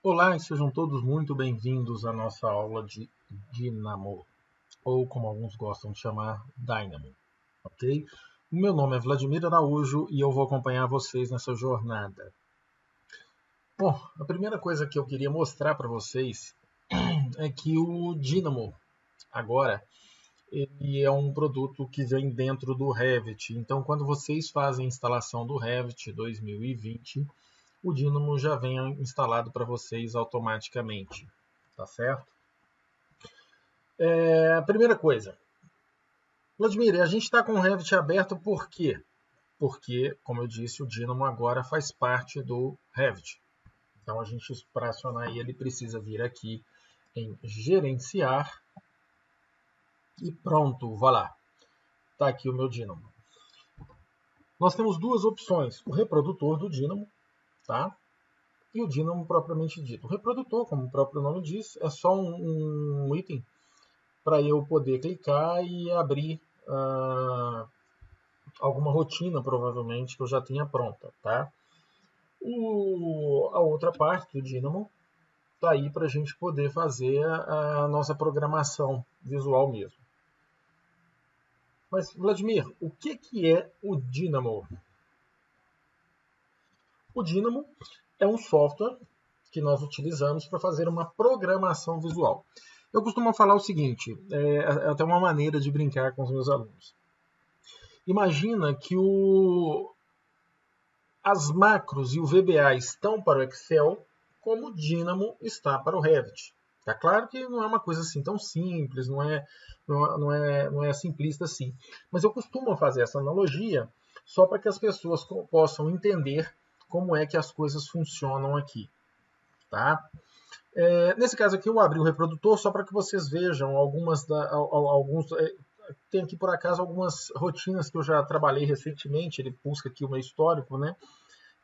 Olá e sejam todos muito bem-vindos à nossa aula de Dynamo, ou como alguns gostam de chamar, Dynamo, ok? O meu nome é Vladimir Araújo e eu vou acompanhar vocês nessa jornada. Bom, a primeira coisa que eu queria mostrar para vocês é que o Dynamo, agora, ele é um produto que vem dentro do Revit. Então, quando vocês fazem a instalação do Revit 2020, o Dynamo já vem instalado para vocês automaticamente, tá certo? A primeira coisa, Vladimir, a gente está com o Revit aberto por quê? Porque, como eu disse, o Dynamo agora faz parte do Revit. Então, a gente, para acionar ele, precisa vir aqui em gerenciar e pronto, vá lá. Está aqui o meu Dynamo. Nós temos duas opções, o reprodutor do Dynamo, tá? E o Dynamo propriamente dito. O reprodutor, como o próprio nome diz, é só um item para eu poder clicar e abrir alguma rotina, provavelmente, que eu já tinha pronta, tá? A outra parte do Dynamo está aí para a gente poder fazer a nossa programação visual mesmo. Mas, Vladimir, o que é o Dynamo? O Dynamo é um software que nós utilizamos para fazer uma programação visual. Eu costumo falar o seguinte, é até uma maneira de brincar com os meus alunos. Imagina que as macros e o VBA estão para o Excel, como o Dynamo está para o Revit. Tá claro que não é uma coisa assim tão simples, não é simplista assim. Mas eu costumo fazer essa analogia só para que as pessoas possam entender como é que as coisas funcionam aqui. Tá? Nesse caso aqui eu abri o reprodutor só para que vocês vejam tem aqui por acaso algumas rotinas que eu já trabalhei recentemente, ele busca aqui o meu histórico, né?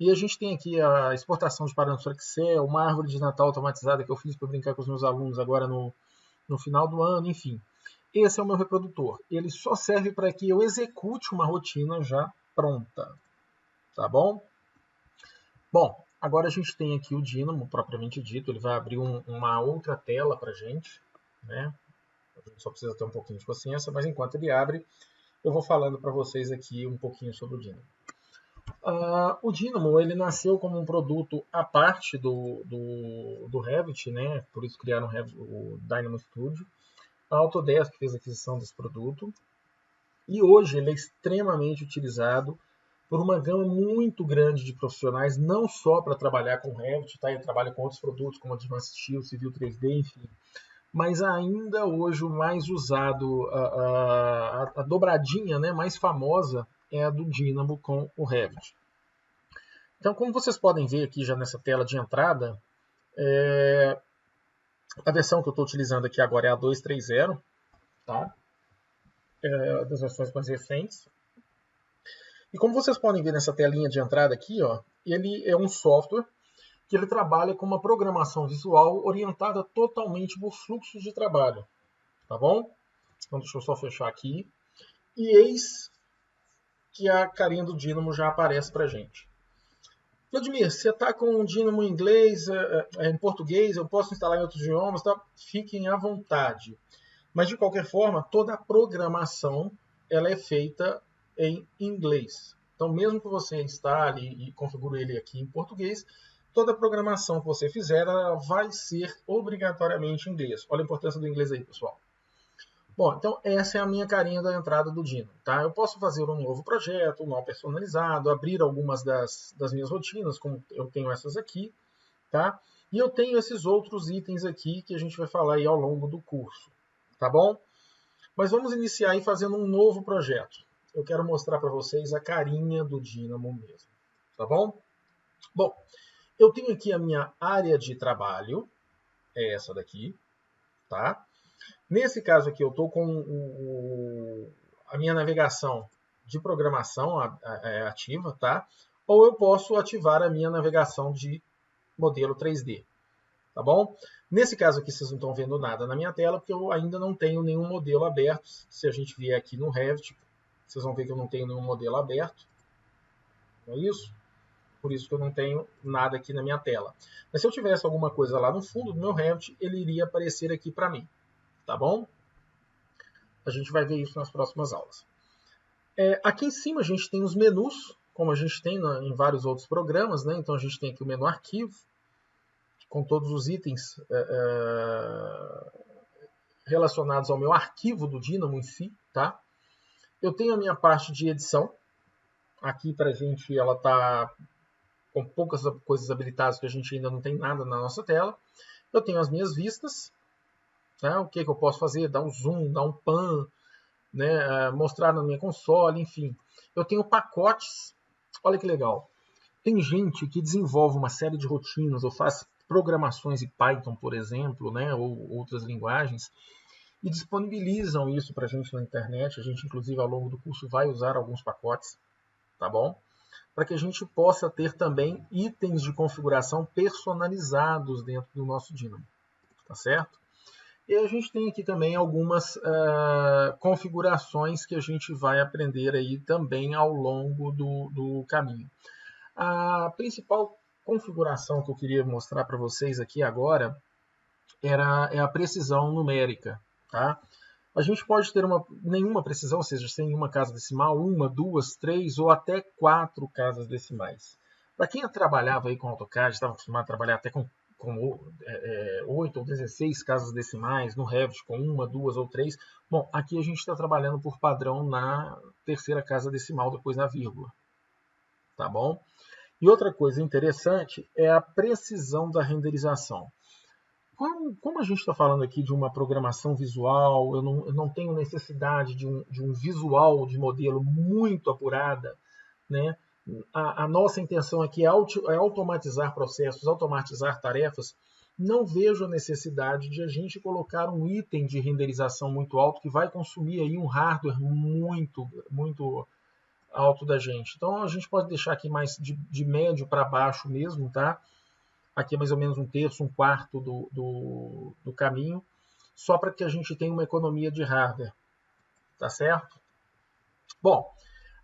E a gente tem aqui a exportação de parâmetros para Excel, uma árvore de Natal automatizada que eu fiz para brincar com os meus alunos agora no final do ano, enfim. Esse é o meu reprodutor. Ele só serve para que eu execute uma rotina já pronta. Tá bom? Bom, agora a gente tem aqui o Dynamo, propriamente dito. Ele vai abrir uma outra tela para a gente, né? A gente só precisa ter um pouquinho de paciência, mas enquanto ele abre, eu vou falando para vocês aqui um pouquinho sobre o Dynamo. O Dynamo ele nasceu como um produto à parte do Revit, né? Por isso criaram o Dynamo Studio. A Autodesk fez a aquisição desse produto e hoje ele é extremamente utilizado por uma gama muito grande de profissionais, não só para trabalhar com Revit, tá? Ele trabalha com outros produtos como Advanced Steel, Civil 3D, enfim. Mas ainda hoje o mais usado, a dobradinha, né, mais famosa é a do Dynamo com o Revit. Então, como vocês podem ver aqui já nessa tela de entrada, a versão que eu estou utilizando aqui agora é a 2.3.0, tá? Das versões mais recentes. E como vocês podem ver nessa telinha de entrada aqui, ó, ele é um software que ele trabalha com uma programação visual orientada totalmente por fluxos de trabalho, tá bom? Então deixa eu só fechar aqui. E eis que a carinha do Dynamo já aparece para a gente. Vladimir, você está com o Dynamo em inglês, em português, eu posso instalar em outros idiomas, tá? Fiquem à vontade. Mas, de qualquer forma, toda a programação ela é feita em inglês. Então, mesmo que você instale e configure ele aqui em português, toda a programação que você fizer ela vai ser obrigatoriamente em inglês. Olha a importância do inglês aí, pessoal. Bom, então essa é a minha carinha da entrada do Dynamo, tá? Eu posso fazer um novo projeto, um novo personalizado, abrir algumas das minhas rotinas, como eu tenho essas aqui, tá? E eu tenho esses outros itens aqui que a gente vai falar aí ao longo do curso, tá bom? Mas vamos iniciar aí fazendo um novo projeto. Eu quero mostrar para vocês a carinha do Dynamo mesmo, tá bom? Bom, eu tenho aqui a minha área de trabalho, é essa daqui, tá? Nesse caso aqui, eu estou com a minha navegação de programação ativa, tá? Ou eu posso ativar a minha navegação de modelo 3D, tá bom? Nesse caso aqui, vocês não estão vendo nada na minha tela, porque eu ainda não tenho nenhum modelo aberto. Se a gente vier aqui no Revit, vocês vão ver que eu não tenho nenhum modelo aberto. Não é isso? Por isso que eu não tenho nada aqui na minha tela. Mas se eu tivesse alguma coisa lá no fundo do meu Revit, ele iria aparecer aqui para mim. Tá bom? A gente vai ver isso nas próximas aulas. Aqui em cima a gente tem os menus, como a gente tem em vários outros programas, né? Então a gente tem aqui o menu arquivo, com todos os itens relacionados ao meu arquivo do Dynamo em si, tá? Eu tenho a minha parte de edição. Aqui pra gente ela tá com poucas coisas habilitadas, que a gente ainda não tem nada na nossa tela. Eu tenho as minhas vistas, né? O que eu posso fazer? Dar um zoom, dar um pan, né? Mostrar na minha console, enfim. Eu tenho pacotes. Olha que legal. Tem gente que desenvolve uma série de rotinas ou faz programações em Python, por exemplo, né? Ou outras linguagens, e disponibilizam isso para a gente na internet. A gente, inclusive, ao longo do curso vai usar alguns pacotes, tá bom? Para que a gente possa ter também itens de configuração personalizados dentro do nosso Dynamo, tá certo? E a gente tem aqui também algumas configurações que a gente vai aprender aí também ao longo do caminho. A principal configuração que eu queria mostrar para vocês aqui agora é a precisão numérica, tá? A gente pode ter nenhuma precisão, ou seja, sem uma casa decimal, 1, 2, 3 ou até 4 casas decimais. Para quem trabalhava aí com AutoCAD, estava acostumado a trabalhar até com 8 ou 16 casas decimais, no Revit com 1, 2 ou 3. Bom, aqui a gente está trabalhando por padrão na terceira casa decimal, depois na vírgula. Tá bom? E outra coisa interessante é a precisão da renderização. Como a gente está falando aqui de uma programação visual, eu não tenho necessidade de um visual de modelo muito apurada, né? A nossa intenção aqui é automatizar processos, automatizar tarefas. Não vejo a necessidade de a gente colocar um item de renderização muito alto que vai consumir aí um hardware muito, muito alto da gente. Então a gente pode deixar aqui mais de médio para baixo mesmo, tá? Aqui é mais ou menos 1/3, 1/4 do caminho, só para que a gente tenha uma economia de hardware, tá certo? Bom,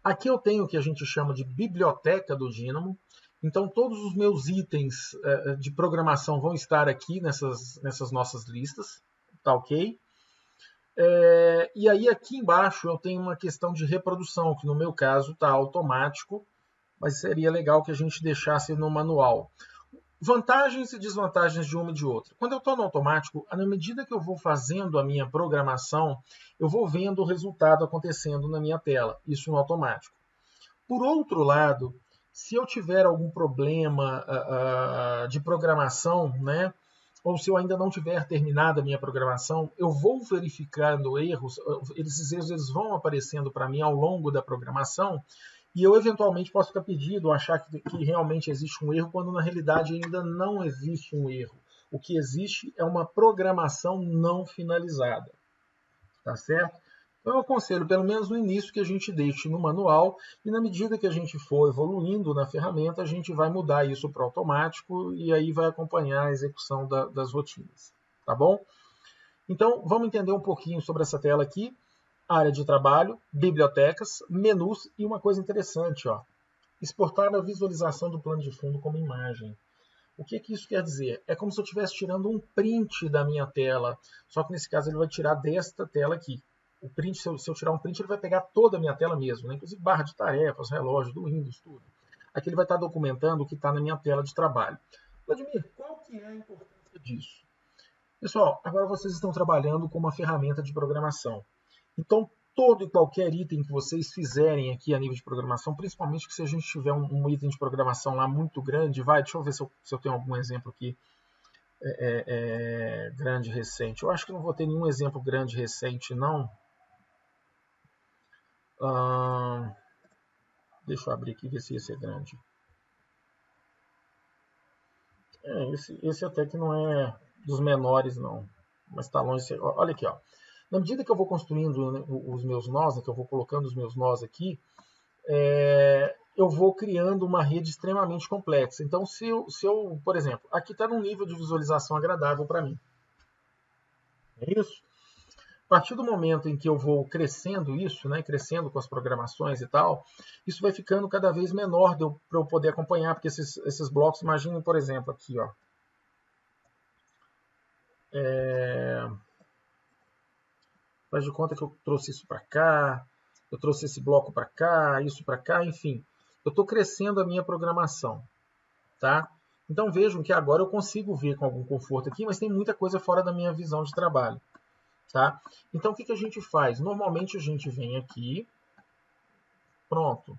aqui eu tenho o que a gente chama de biblioteca do Dynamo, então todos os meus itens de programação vão estar aqui nessas nossas listas, tá ok? E aí aqui embaixo eu tenho uma questão de reprodução, que no meu caso está automático, mas seria legal que a gente deixasse no manual. Vantagens e desvantagens de uma e de outra. Quando eu estou no automático, na medida que eu vou fazendo a minha programação, eu vou vendo o resultado acontecendo na minha tela, isso no automático. Por outro lado, se eu tiver algum problema de programação, né, ou se eu ainda não tiver terminado a minha programação, eu vou verificando erros, esses erros eles vão aparecendo para mim ao longo da programação, e eu eventualmente posso ficar perdido, achar que realmente existe um erro, quando na realidade ainda não existe um erro. O que existe é uma programação não finalizada. Tá certo? Então eu aconselho, pelo menos no início, que a gente deixe no manual, e na medida que a gente for evoluindo na ferramenta, a gente vai mudar isso para o automático e aí vai acompanhar a execução das rotinas. Tá bom? Então vamos entender um pouquinho sobre essa tela aqui. Área de trabalho, bibliotecas, menus e uma coisa interessante, ó, exportar a visualização do plano de fundo como imagem. O que isso quer dizer? É como se eu estivesse tirando um print da minha tela, só que nesse caso ele vai tirar desta tela aqui. O print, se eu tirar um print, ele vai pegar toda a minha tela mesmo, né? Inclusive barra de tarefas, relógio do Windows, tudo. Aqui ele vai estar documentando o que está na minha tela de trabalho. Vladimir, qual que é a importância disso? Pessoal, agora vocês estão trabalhando com uma ferramenta de programação. Então, todo e qualquer item que vocês fizerem aqui a nível de programação, principalmente que se a gente tiver um item de programação lá muito grande, deixa eu ver se eu tenho algum exemplo aqui grande, recente. Eu acho que não vou ter nenhum exemplo grande, recente, não. Deixa eu abrir aqui e ver se esse é grande. Esse até que não é dos menores, não. Mas está longe. Olha aqui, ó. Na medida que eu vou construindo, né, os meus nós, né, que eu vou colocando os meus nós aqui, eu vou criando uma rede extremamente complexa. Então, se eu por exemplo, aqui está num nível de visualização agradável para mim. É isso? partir do momento em que eu vou crescendo isso, né, crescendo com as programações e tal, isso vai ficando cada vez menor para eu poder acompanhar, porque esses blocos, imaginem, por exemplo, aqui, ó. Faz de conta que eu trouxe isso para cá, eu trouxe esse bloco para cá, isso para cá, enfim. Eu estou crescendo a minha programação, tá? Então vejam que agora eu consigo ver com algum conforto aqui, mas tem muita coisa fora da minha visão de trabalho. Tá? Então, o que a gente faz? Normalmente a gente vem aqui, pronto,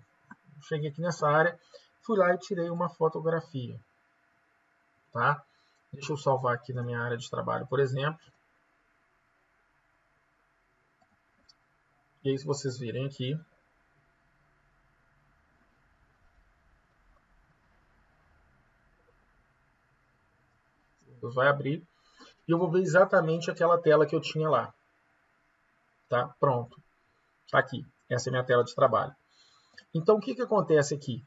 cheguei aqui nessa área, fui lá e tirei uma fotografia. Tá? Deixa eu salvar aqui na minha área de trabalho, por exemplo. E aí, se vocês virem aqui, vai abrir e eu vou ver exatamente aquela tela que eu tinha lá. Tá? Pronto. Tá aqui. Essa é a minha tela de trabalho. Então, o que acontece aqui?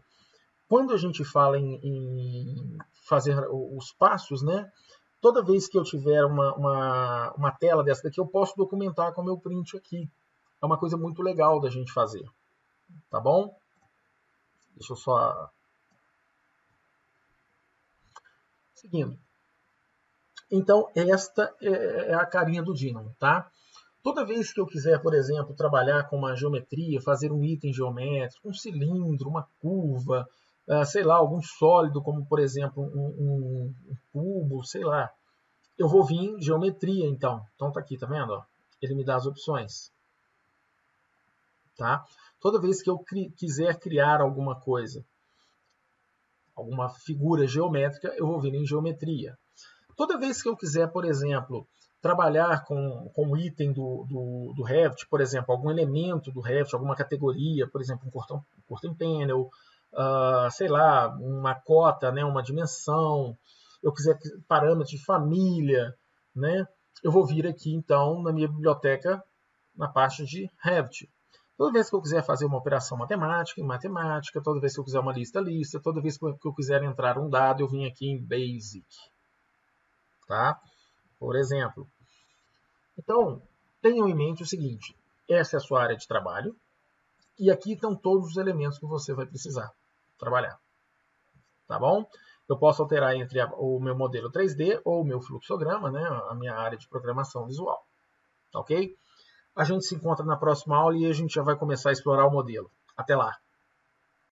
Quando a gente fala em fazer os passos, né? Toda vez que eu tiver uma tela dessa daqui, eu posso documentar com o meu print aqui. É uma coisa muito legal da gente fazer. Tá bom? Deixa eu só... Seguindo. Então, esta é a carinha do Dynamo, tá? Toda vez que eu quiser, por exemplo, trabalhar com uma geometria, fazer um item geométrico, um cilindro, uma curva, sei lá, algum sólido, como, por exemplo, um cubo, sei lá, eu vou vir em geometria, então. Então, tá aqui, tá vendo? Ó? Ele me dá as opções. Tá? Toda vez que eu quiser criar alguma coisa, alguma figura geométrica, eu vou vir em geometria. Toda vez que eu quiser, por exemplo, trabalhar com o item do Revit, por exemplo, algum elemento do Revit, alguma categoria, por exemplo, um curtain panel, sei lá, uma cota, né, uma dimensão, eu quiser parâmetros de família, né, eu vou vir aqui, então, na minha biblioteca, na parte de Revit. Toda vez que eu quiser fazer uma operação matemática, em matemática, toda vez que eu quiser uma lista, toda vez que eu quiser entrar um dado, eu vim aqui em Basic. Tá? Por exemplo. Então, tenham em mente o seguinte, essa é a sua área de trabalho, e aqui estão todos os elementos que você vai precisar trabalhar. Tá bom? Eu posso alterar entre o meu modelo 3D ou o meu fluxograma, né, a minha área de programação visual. Ok? A gente se encontra na próxima aula e a gente já vai começar a explorar o modelo. Até lá!